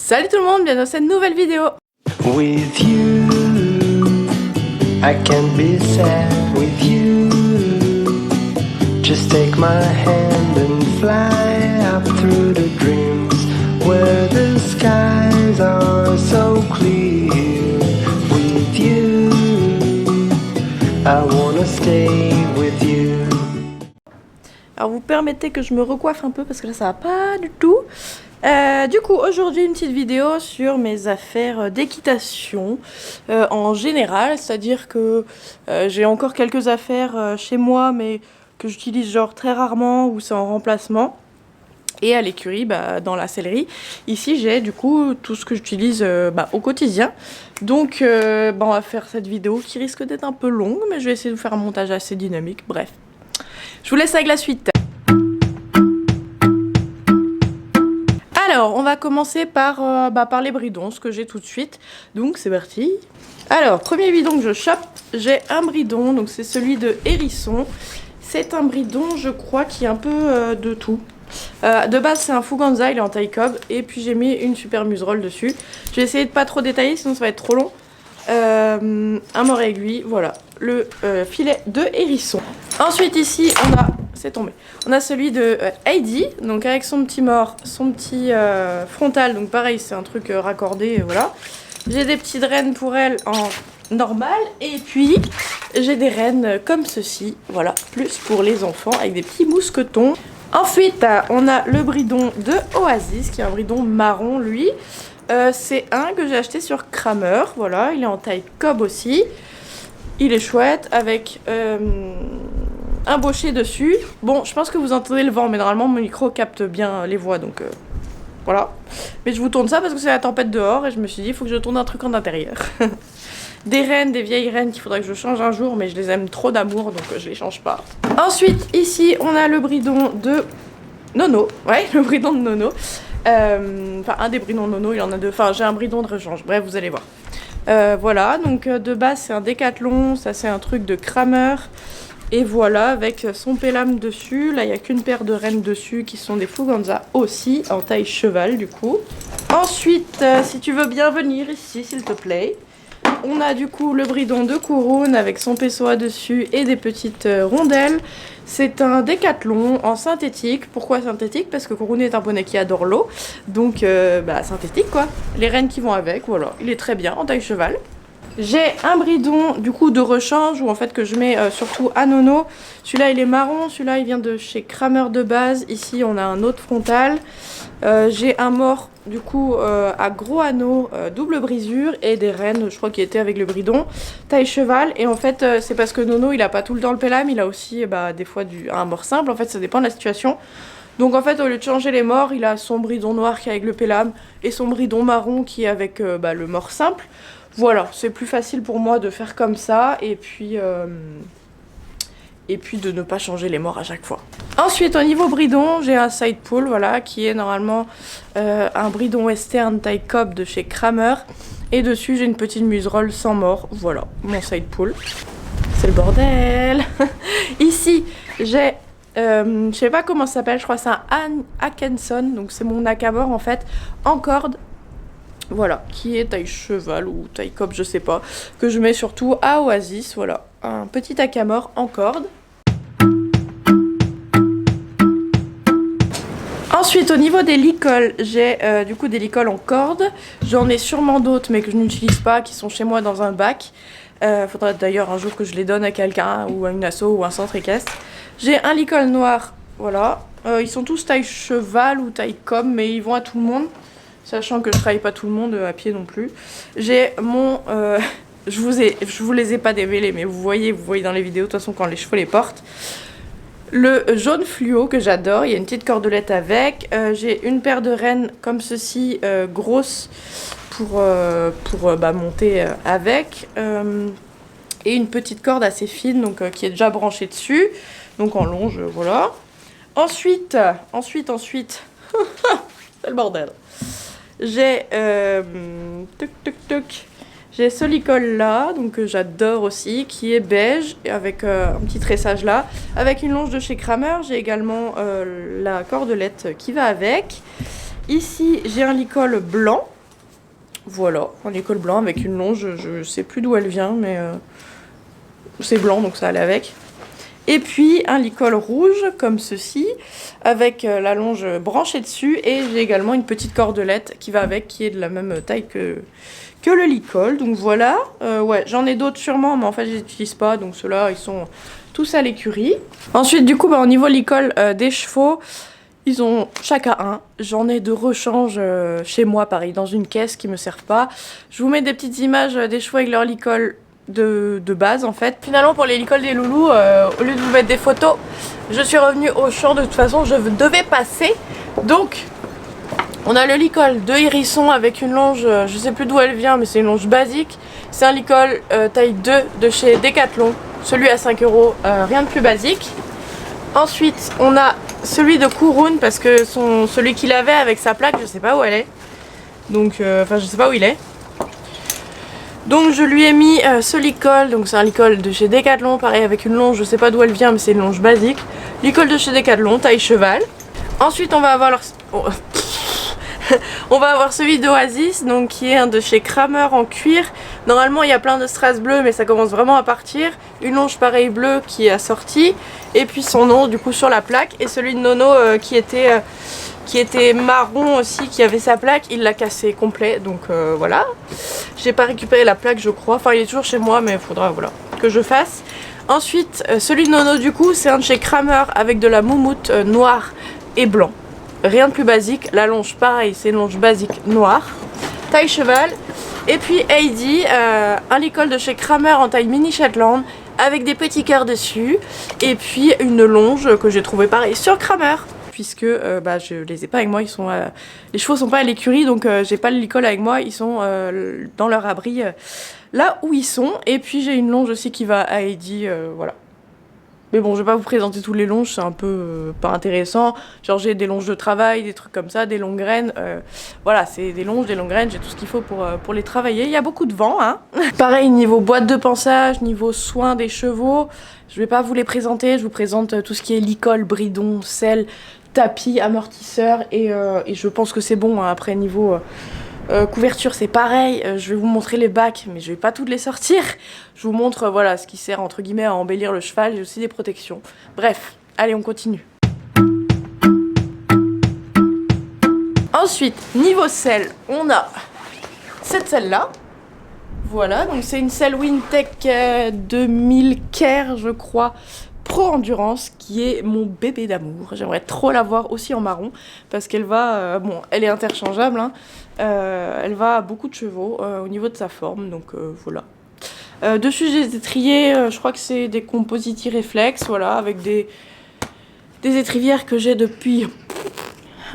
Salut tout le monde, bienvenue dans cette nouvelle vidéo. With you, I can't be sad with you. Just take my hand and fly up through the dreams where the skies are so clear. With you, I wanna stay with you. Alors vous permettez que je me recoiffe un peu parce que là ça va pas du tout. Du coup aujourd'hui une petite vidéo sur mes affaires d'équitation en général, c'est-à-dire que j'ai encore quelques affaires chez moi mais que j'utilise genre très rarement ou c'est en remplacement. Et à l'écurie, dans la sellerie, ici j'ai du coup tout ce que j'utilise au quotidien. Donc on va faire cette vidéo qui risque d'être un peu longue, mais je vais essayer de vous faire un montage assez dynamique, bref. Je vous laisse avec la suite. Alors, on va commencer par les bridons, ce que j'ai tout de suite. Donc, c'est parti. Alors, premier bidon que je chope, j'ai un bridon. Donc, c'est celui de Hérisson. C'est un bridon, je crois, qui est un peu de tout. De base, c'est un Fuganza, il est en taille cob. Et puis, j'ai mis une super muserolle dessus. Je vais essayer de pas trop détailler, sinon ça va être trop long. Un mort aiguille, voilà. Le filet de Hérisson. Ensuite, ici, on a... C'est tombé. On a celui de Heidi, donc avec son petit mort, son petit frontal, donc pareil, c'est un truc raccordé, voilà. J'ai des petites rennes pour elle en normal, et puis j'ai des rennes comme ceci, voilà, plus pour les enfants, avec des petits mousquetons. Ensuite, on a le bridon de Oasis, qui est un bridon marron, lui. C'est un que j'ai acheté sur Kramer, voilà, il est en taille cob aussi. Il est chouette, avec... un bochet dessus. Bon, je pense que vous entendez le vent, mais normalement mon micro capte bien les voix, donc voilà. Mais je vous tourne ça parce que c'est la tempête dehors et je me suis dit, il faut que je tourne un truc en intérieur. Des rennes, des vieilles rennes qu'il faudrait que je change un jour, mais je les aime trop d'amour, donc je les change pas. Ensuite, ici, on a le bridon de Nono. Ouais, le bridon de Nono. Enfin, un des bridons de Nono, il y en a deux. Enfin, j'ai un bridon de rechange, bref, vous allez voir. Voilà, donc de base, c'est un Décathlon, ça c'est un truc de Kramer. Et voilà, avec son pélame dessus. Là, il n'y a qu'une paire de rennes dessus qui sont des Fuganza aussi, en taille cheval du coup. Ensuite, si tu veux bien venir ici, s'il te plaît. On a du coup le bridon de Kouroun avec son Pessoa dessus et des petites rondelles. C'est un Décathlon en synthétique. Pourquoi synthétique? Parce que Kouroun est un poney qui adore l'eau. Donc, synthétique quoi. Les rennes qui vont avec, voilà. Il est très bien, en taille cheval. J'ai un bridon du coup de rechange ou en fait que je mets surtout à Nono. Celui-là il est marron, celui-là il vient de chez Kramer de base. Ici on a un autre frontal. J'ai un mort du coup à gros anneau, double brisure et des rennes, je crois qui étaient avec le bridon, taille cheval. Et en fait c'est parce que Nono il a pas tout le temps le pélame, il a aussi des fois un mort simple, en fait ça dépend de la situation. Donc en fait au lieu de changer les morts, il a son bridon noir qui est avec le pélame et son bridon marron qui est avec le mort simple. Voilà, c'est plus facile pour moi de faire comme ça et puis de ne pas changer les morts à chaque fois. Ensuite, au niveau bridon, j'ai un side pull, voilà, qui est normalement un bridon western taille cob de chez Kramer. Et dessus, j'ai une petite muserolle sans mort. Voilà, mon side pull. C'est le bordel. Ici, j'ai... je sais pas comment ça s'appelle, je crois que c'est un Atkinson, donc c'est mon Nakamore en fait, en corde. Voilà, qui est taille cheval ou taille cob, je sais pas, que je mets surtout à Oasis, voilà, un petit Akamor en corde. Ensuite, au niveau des licoles, j'ai du coup des licoles en corde. J'en ai sûrement d'autres, mais que je n'utilise pas, qui sont chez moi dans un bac. Faudra d'ailleurs un jour que je les donne à quelqu'un, ou à une asso, ou à un centre équestre. J'ai un licol noir, voilà. Ils sont tous taille cheval ou taille cob, mais ils vont à tout le monde. Sachant que je travaille pas tout le monde à pied non plus. J'ai mon... je vous les ai pas démêlés, mais vous voyez dans les vidéos, de toute façon, quand les chevaux les portent. Le jaune fluo que j'adore, il y a une petite cordelette avec. J'ai une paire de rennes comme ceci, grosses, pour monter avec. Et une petite corde assez fine, donc qui est déjà branchée dessus. Donc en longe, voilà. Ensuite, c'est le bordel. J'ai j'ai ce licol là, donc que j'adore aussi, qui est beige, avec un petit tressage là, avec une longe de chez Kramer. J'ai également la cordelette qui va avec. Ici, j'ai un licol blanc, Voilà, un licol blanc avec une longe, je sais plus d'où elle vient, mais c'est blanc donc ça allait avec. Et puis un licol rouge comme ceci, avec la longe branchée dessus, et j'ai également une petite cordelette qui va avec, qui est de la même taille que le licol. Donc voilà, ouais, j'en ai d'autres sûrement, mais en fait je les utilise pas, donc ceux-là ils sont tous à l'écurie. Ensuite du coup, au niveau licol des chevaux, ils ont chacun un. J'en ai de rechange chez moi, pareil, dans une caisse qui me servent pas. Je vous mets des petites images des chevaux avec leur licol de base en fait. Finalement pour les licols des loulous, au lieu de vous mettre des photos, je suis revenue au champ. De toute façon je devais passer. Donc on a le licol de hérisson avec une longe, je sais plus d'où elle vient, mais c'est une longe basique. C'est un licol taille 2 de chez Decathlon, celui à 5 €, rien de plus basique. Ensuite on a celui de Kouroun, parce que celui qu'il avait avec sa plaque, je sais pas où elle est. Donc enfin je sais pas où il est. Donc je lui ai mis ce licol, donc c'est un licol de chez Decathlon, pareil avec une longe, je sais pas d'où elle vient mais c'est une longe basique. Licol de chez Decathlon, taille cheval. Ensuite on va avoir on va avoir celui d'Oasis, donc qui est un de chez Kramer en cuir. Normalement il y a plein de strass bleus mais ça commence vraiment à partir. Une longe pareil bleue qui est assortie, et puis son nom du coup sur la plaque, et celui de Nono qui était marron aussi, qui avait sa plaque, il l'a cassé complet, donc voilà. J'ai pas récupéré la plaque je crois, enfin il est toujours chez moi mais il faudra voilà, que je fasse. Ensuite celui de Nono du coup c'est un de chez Kramer avec de la moumoute noire et blanc. Rien de plus basique, la longe pareil c'est une longe basique noire, taille cheval. Et puis Heidi, un licol de chez Kramer en taille mini Shetland avec des petits cœurs dessus, et puis une longe que j'ai trouvé pareil sur Kramer, puisque je les ai pas avec moi, ils sont les chevaux sont pas à l'écurie, donc j'ai pas le licol avec moi, ils sont dans leur abri là où ils sont. Et puis j'ai une longe aussi qui va à Heidi, voilà. Mais bon, je vais pas vous présenter tous les longes, c'est un peu pas intéressant. Genre j'ai des longes de travail, des trucs comme ça, des longues graines. Voilà, c'est des longes, des longues graines, j'ai tout ce qu'il faut pour les travailler. Il y a beaucoup de vent, hein. Pareil, niveau boîte de pansage, niveau soins des chevaux, je vais pas vous les présenter. Je vous présente tout ce qui est licol, bridon, selle, tapis, amortisseur. Et je pense que c'est bon, hein. Après, niveau... couverture c'est pareil, je vais vous montrer les bacs mais je vais pas toutes les sortir. Je vous montre voilà ce qui sert entre guillemets à embellir le cheval, j'ai aussi des protections. Bref, allez on continue. Ensuite, niveau selle, on a cette selle là. Voilà, donc c'est une selle Wintec 2000 Care je crois, Pro Endurance, qui est mon bébé d'amour. J'aimerais trop la voir aussi en marron parce qu'elle va, bon elle est interchangeable hein. Elle va à beaucoup de chevaux au niveau de sa forme, donc voilà. Dessus j'ai des étriers, je crois que c'est des Compositi Reflex, voilà, avec des étrivières que j'ai depuis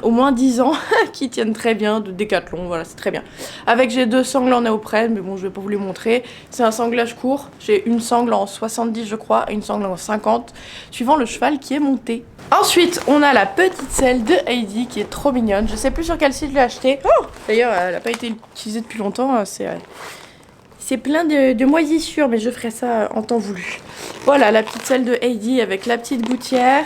au moins 10 ans qui tiennent très bien, de Decathlon, voilà, c'est très bien. Avec j'ai 2 sangles en néoprène, mais bon je vais pas vous les montrer. C'est un sanglage court, j'ai une sangle en 70 je crois et une sangle en 50, suivant le cheval qui est monté. Ensuite on a la petite selle de Heidi qui est trop mignonne, je sais plus sur quel site je l'ai achetée. Oh, d'ailleurs elle n'a pas été utilisée depuis longtemps, c'est plein de moisissures, mais je ferai ça en temps voulu. Voilà la petite selle de Heidi avec la petite gouttière.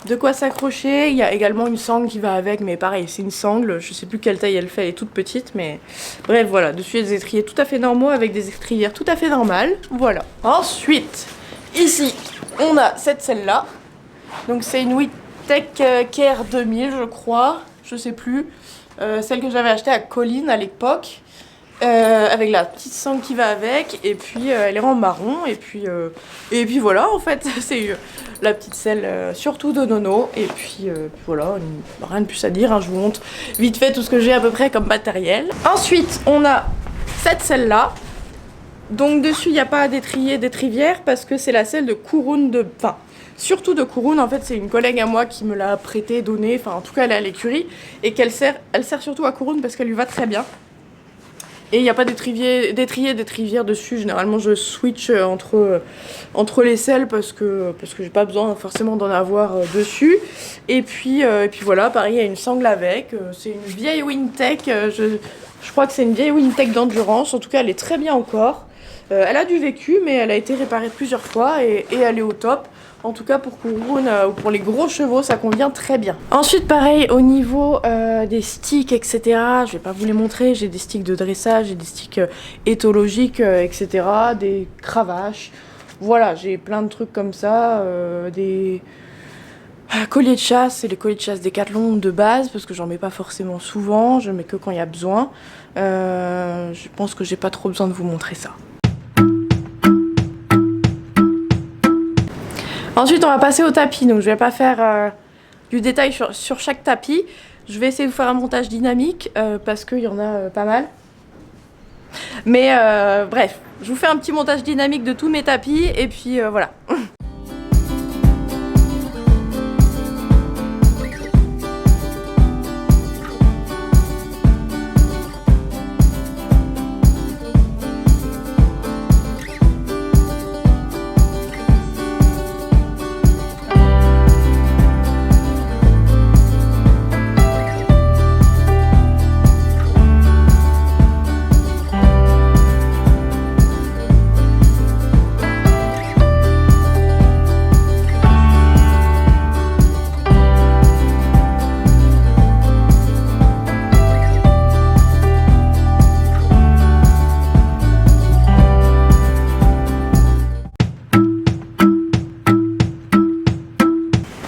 De quoi s'accrocher, il y a également une sangle qui va avec, mais pareil, c'est une sangle, je sais plus quelle taille elle fait, elle est toute petite, mais bref, voilà, dessus il y a des étriers tout à fait normaux avec des étrivières tout à fait normales, voilà. Ensuite, ici, on a cette selle-là, donc c'est une Wintec Care 2000, je crois, je sais plus, celle que j'avais achetée à Colline à l'époque. Avec la petite sangle qui va avec, et puis elle est en marron, et puis voilà en fait c'est la petite selle surtout de Nono, et puis voilà, rien de plus à dire hein. Je vous montre vite fait tout ce que j'ai à peu près comme matériel. Ensuite on a cette selle là, donc dessus il n'y a pas d'étrier, d'étrivière, parce que c'est la selle de Kouroun, enfin surtout de Kouroun, en fait c'est une collègue à moi qui me l'a prêté, donné, enfin en tout cas elle est à l'écurie, et elle sert surtout à Kouroun parce qu'elle lui va très bien. Et il n'y a pas d'étrier, d'étrivière dessus. Généralement, je switch entre les selles parce que j'ai pas besoin forcément d'en avoir dessus. Et puis voilà, pareil, il y a une sangle avec. C'est une vieille Wintec. Je crois que c'est une vieille Wintec d'endurance. En tout cas, elle est très bien encore. Elle a du vécu, mais elle a été réparée plusieurs fois et elle est au top. En tout cas pour Kouroun ou pour les gros chevaux, ça convient très bien. Ensuite pareil au niveau des sticks, etc. Je vais pas vous les montrer, j'ai des sticks de dressage, j'ai des sticks éthologiques, etc. Des cravaches. Voilà, j'ai plein de trucs comme ça, des colliers de chasse, c'est les colliers de chasse Décathlon de base, parce que j'en mets pas forcément souvent, je mets que quand il y a besoin. Je pense que j'ai pas trop besoin de vous montrer ça. Ensuite on va passer au tapis, donc je vais pas faire du détail sur chaque tapis. Je vais essayer de vous faire un montage dynamique, parce qu'il y en a pas mal. Mais bref, je vous fais un petit montage dynamique de tous mes tapis, et puis voilà.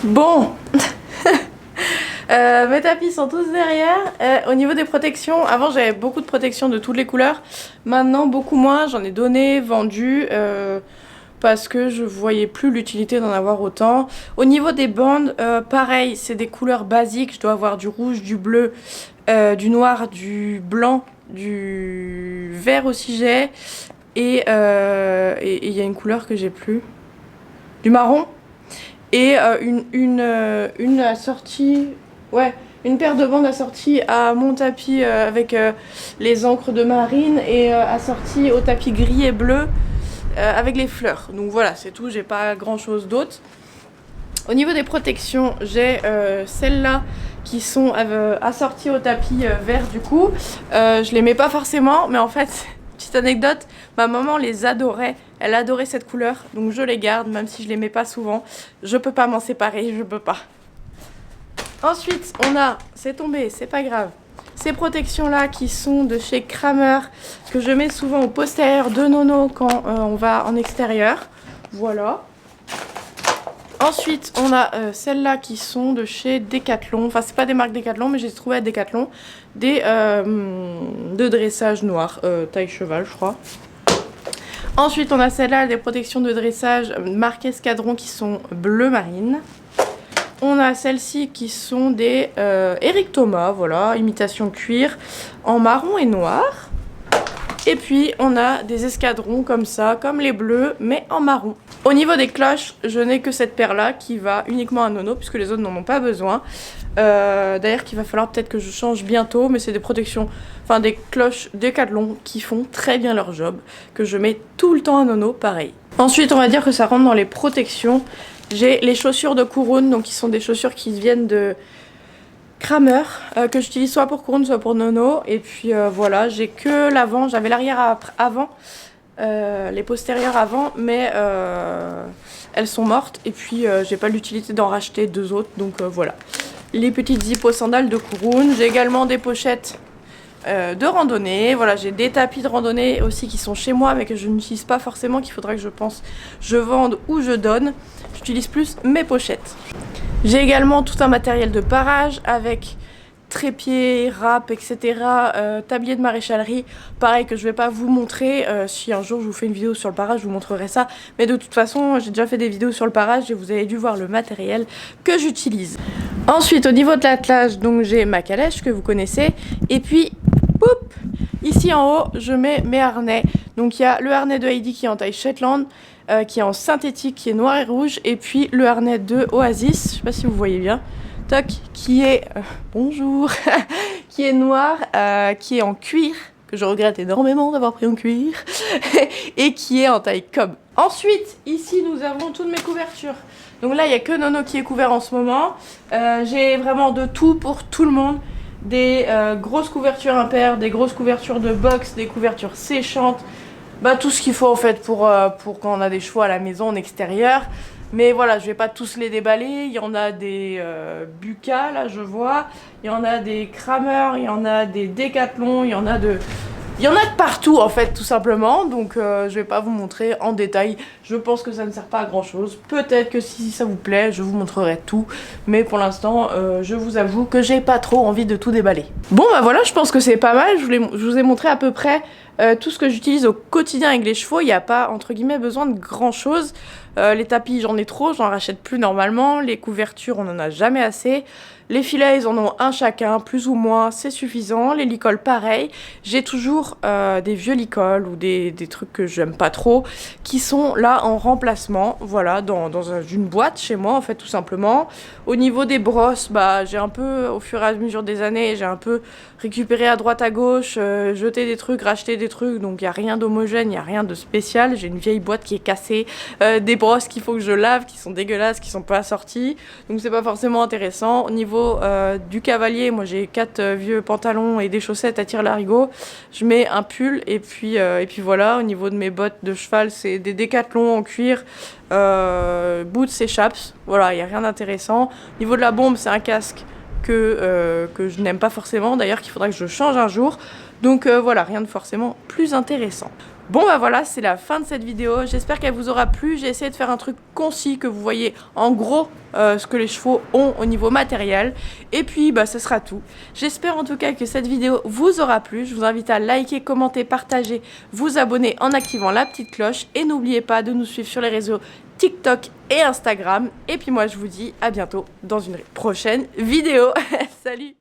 Bon, mes tapis sont tous derrière. Au niveau des protections, avant j'avais beaucoup de protections de toutes les couleurs. Maintenant beaucoup moins, j'en ai donné, vendu, parce que je voyais plus l'utilité d'en avoir autant. Au niveau des bandes, pareil, c'est des couleurs basiques. Je dois avoir du rouge, du bleu, du noir, du blanc, du vert aussi j'ai. Et il y a une couleur que j'ai plus. Du marron. Et une assortie, ouais, une paire de bandes assorties à mon tapis avec les encres de marine et assortie au tapis gris et bleu avec les fleurs. Donc voilà, c'est tout, j'ai pas grand chose d'autre. Au niveau des protections, j'ai celles-là qui sont assorties au tapis vert du coup. Je les mets pas forcément, mais en fait, petite anecdote, ma maman les adorait. Elle adorait cette couleur, donc je les garde, même si je les mets pas souvent. Je peux pas m'en séparer, je peux pas. Ensuite, on a, c'est tombé, c'est pas grave, ces protections-là qui sont de chez Kramer, que je mets souvent au postérieur de Nono quand on va en extérieur. Voilà. Ensuite, on a celles-là qui sont de chez Décathlon. Enfin, c'est pas des marques Décathlon, mais j'ai trouvé à Décathlon des de dressage noir, taille cheval, je crois. Ensuite, on a celle-là, des protections de dressage marque Escadron qui sont bleu marine. On a celles-ci qui sont des Eric Thomas, voilà, imitation cuir, en marron et noir. Et puis, on a des escadrons comme ça, comme les bleus, mais en marron. Au niveau des cloches, je n'ai que cette paire-là qui va uniquement à Nono, puisque les autres n'en ont pas besoin. D'ailleurs, qu'il va falloir peut-être que je change bientôt, mais c'est des protections, enfin des cloches Décathlon qui font très bien leur job, que je mets tout le temps à Nono, pareil. Ensuite, on va dire que ça rentre dans les protections. J'ai les chaussures de Kouroun, donc qui sont des chaussures qui viennent de Kramer, que j'utilise soit pour Kouroun, soit pour Nono. Et puis voilà, j'ai que l'avant, j'avais l'arrière avant, les postérieures avant, mais elles sont mortes. Et puis j'ai pas l'utilité d'en racheter deux autres, donc voilà. Les petites zippo sandales de Kouroun. J'ai également des pochettes de randonnée. Voilà, j'ai des tapis de randonnée aussi qui sont chez moi mais que je n'utilise pas forcément, qu'il faudra que je vende ou je donne. J'utilise plus mes pochettes. J'ai également tout un matériel de parage avec trépied, râpe, etc. Tablier de maréchalerie, pareil que je vais pas vous montrer. Si un jour je vous fais une vidéo sur le parage, je vous montrerai ça. Mais de toute façon, j'ai déjà fait des vidéos sur le parage et vous avez dû voir le matériel que j'utilise. Ensuite, au niveau de l'attelage, donc j'ai ma calèche que vous connaissez. Et puis, poup, ici en haut, je mets mes harnais. Donc il y a le harnais de Heidi qui est en taille Shetland, qui est en synthétique, qui est noir et rouge. Et puis le harnais de Oasis, je sais pas si vous voyez bien. Toc, qui est bonjour, qui est noir, qui est en cuir, que je regrette énormément d'avoir pris en cuir, et qui est en taille cob. Ensuite, ici nous avons toutes mes couvertures. Donc là, il n'y a que Nono qui est couvert en ce moment. J'ai vraiment de tout pour tout le monde. Des grosses couvertures impaires, des grosses couvertures de box, des couvertures séchantes. Bah, tout ce qu'il faut en fait pour quand on a des chevaux à la maison en extérieur. Mais voilà, je vais pas tous les déballer. Il y en a des Buca, là je vois. Il y en a des Kramer, il y en a des Decathlon, il y en a de partout en fait, tout simplement. Donc je vais pas vous montrer en détail. Je pense que ça ne sert pas à grand chose. Peut-être que si ça vous plaît, je vous montrerai tout. Mais pour l'instant, je vous avoue que j'ai pas trop envie de tout déballer. Bon bah voilà, je pense que c'est pas mal. Je vous ai montré à peu près tout ce que j'utilise au quotidien avec les chevaux. Il n'y a pas entre guillemets besoin de grand chose. Les tapis, j'en ai trop, j'en rachète plus normalement. Les couvertures, on en a jamais assez. Les filets, ils en ont un chacun, plus ou moins, c'est suffisant. Les licols, pareil. J'ai toujours des vieux licols ou des trucs que j'aime pas trop qui sont là en remplacement. Voilà, dans une boîte chez moi, en fait, tout simplement. Au niveau des brosses, bah, j'ai un peu, au fur et à mesure des années, j'ai un peu récupéré à droite à gauche, jeté des trucs, racheté des trucs. Donc, il n'y a rien d'homogène, il n'y a rien de spécial. J'ai une vieille boîte qui est cassée, des brosses qu'il faut que je lave, qui sont dégueulasses, qui sont pas sorties. Donc, c'est pas forcément intéressant. Au niveau du cavalier, moi j'ai 4 vieux pantalons et des chaussettes à tire-larigot. Je mets un pull et puis voilà. Au niveau de mes bottes de cheval, c'est des Décathlon en cuir, boots et chaps. Voilà, il n'y a rien d'intéressant. Au niveau de la bombe, c'est un casque que je n'aime pas forcément, d'ailleurs qu'il faudra que je change un jour. Donc voilà, rien de forcément plus intéressant. Bon bah voilà, c'est la fin de cette vidéo, j'espère qu'elle vous aura plu. J'ai essayé de faire un truc concis, que vous voyez en gros ce que les chevaux ont au niveau matériel. Et puis bah ce sera tout. J'espère en tout cas que cette vidéo vous aura plu. Je vous invite à liker, commenter, partager, vous abonner en activant la petite cloche. Et n'oubliez pas de nous suivre sur les réseaux TikTok et Instagram. Et puis moi je vous dis à bientôt dans une prochaine vidéo. Salut!